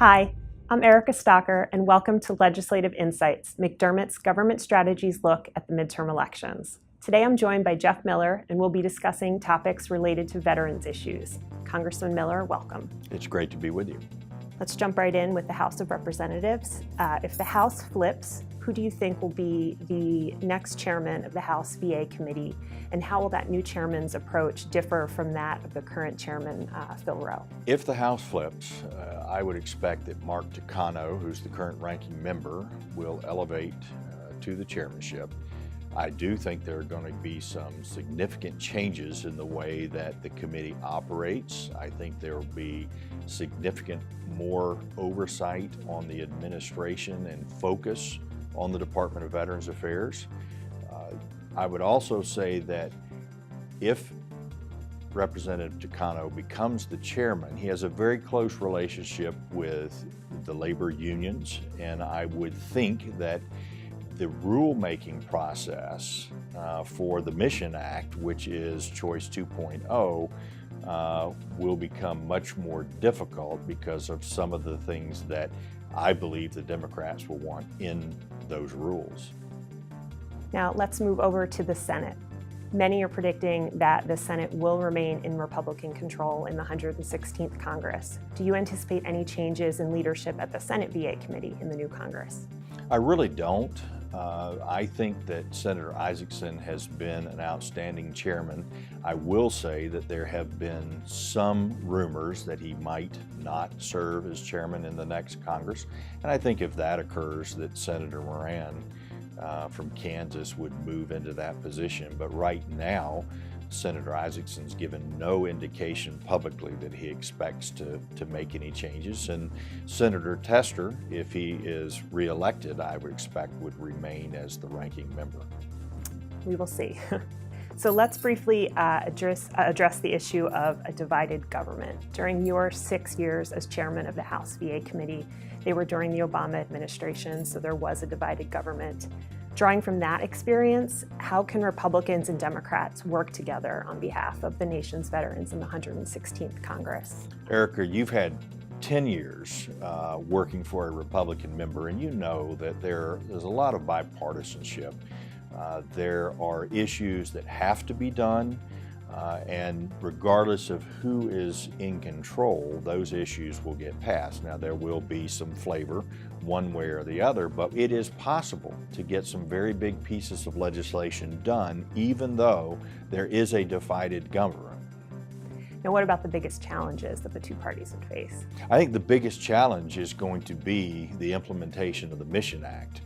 Hi, I'm Erica Stocker, and welcome to Legislative Insights, McDermott's Government Strategies look at the midterm elections. Today I'm joined by Jeff Miller, and we'll be discussing topics related to veterans issues. Congressman Miller, welcome. It's great to be with you. Let's jump right in with the House of Representatives. If the House flips, who do you think will be the next chairman of the House VA Committee, and how will that new chairman's approach differ from that of the current chairman, Phil Rowe? If the House flips, I would expect that Mark Takano, who's the current ranking member, will elevate to the chairmanship. I do think there are going to be some significant changes in the way that the committee operates. I think there will be significant more oversight on the administration and focus on the Department of Veterans Affairs. I would also say that if Representative Takano becomes the chairman, he has a very close relationship with the labor unions, and I would think that the rulemaking process for the Mission Act, which is Choice 2.0, will become much more difficult because of some of the things that I believe the Democrats will want in those rules. Now let's move over to the Senate. Many are predicting that the Senate will remain in Republican control in the 116th Congress. Do you anticipate any changes in leadership at the Senate VA Committee in the new Congress? I really don't. I think that Senator Isaacson has been an outstanding chairman. I will say that there have been some rumors that he might not serve as chairman in the next Congress. And I think if that occurs, that Senator Moran from Kansas would move into that position. But right now, Senator Isaacson's given no indication publicly that he expects to make any changes. And Senator Tester, if he is reelected, I would expect would remain as the ranking member. We will see. So let's briefly address the issue of a divided government. During your 6 years as chairman of the House VA Committee, they were during the Obama administration, so there was a divided government. Drawing from that experience, how can Republicans and Democrats work together on behalf of the nation's veterans in the 116th Congress? Erica, you've had 10 years working for a Republican member, and you know that there's a lot of bipartisanship. There are issues that have to be done, and regardless of who is in control, those issues will get passed. Now, there will be some flavor one way or the other, but it is possible to get some very big pieces of legislation done, even though there is a divided government. Now, what about the biggest challenges that the two parties would face? I think the biggest challenge is going to be the implementation of the Mission Act.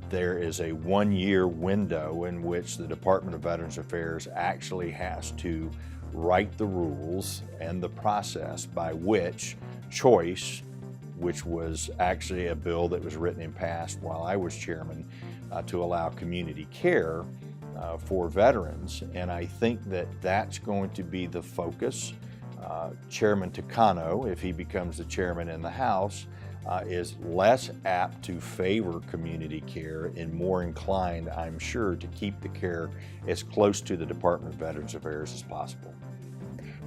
There is a one-year window in which the Department of Veterans Affairs actually has to write the rules and the process by which Choice, which was actually a bill that was written and passed while I was chairman to allow community care for veterans, and I think that that's going to be the focus. Chairman Takano, if he becomes the chairman in the House, is less apt to favor community care and more inclined, I'm sure, to keep the care as close to the Department of Veterans Affairs as possible.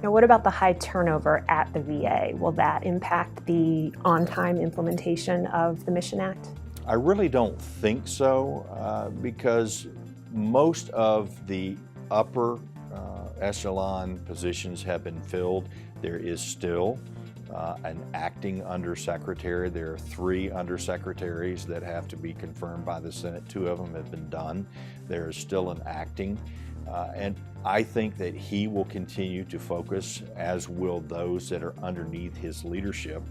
Now, what about the high turnover at the VA? Will that impact the on-time implementation of the Mission Act? I really don't think so, because most of the upper echelon positions have been filled. There is still an acting undersecretary. There are 3 undersecretaries that have to be confirmed by the Senate. 2 of them have been done. There is still an acting. And I think that he will continue to focus, as will those that are underneath his leadership,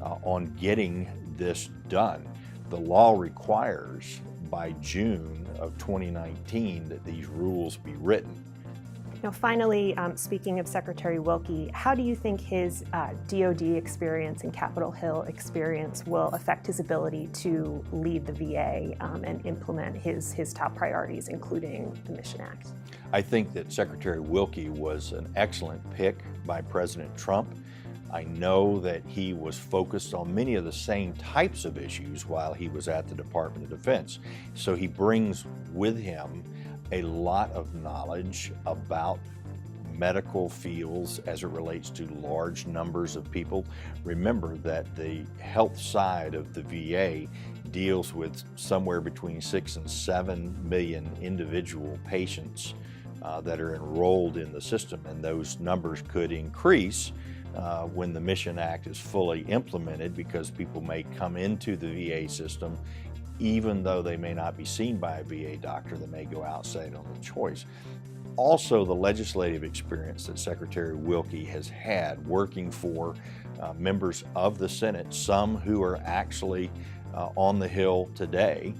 on getting this done. The law requires by June of 2019 that these rules be written. Now, finally, speaking of Secretary Wilkie, how do you think his DoD experience and Capitol Hill experience will affect his ability to lead the VA and implement his top priorities, including the Mission Act? I think that Secretary Wilkie was an excellent pick by President Trump. I know that he was focused on many of the same types of issues while he was at the Department of Defense. So he brings with him a lot of knowledge about medical fields as it relates to large numbers of people. Remember that the health side of the VA deals with somewhere between 6 and 7 million individual patients that are enrolled in the system, and those numbers could increase when the Mission Act is fully implemented, because people may come into the VA system even though they may not be seen by a VA doctor. They may go outside on the choice. Also, the legislative experience that Secretary Wilkie has had working for members of the Senate, some who are actually on the Hill today,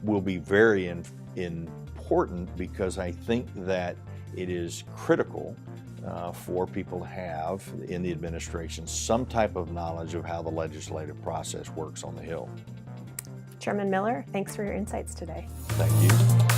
will be very important, because I think that it is critical for people to have in the administration some type of knowledge of how the legislative process works on the Hill. Chairman Miller, thanks for your insights today. Thank you.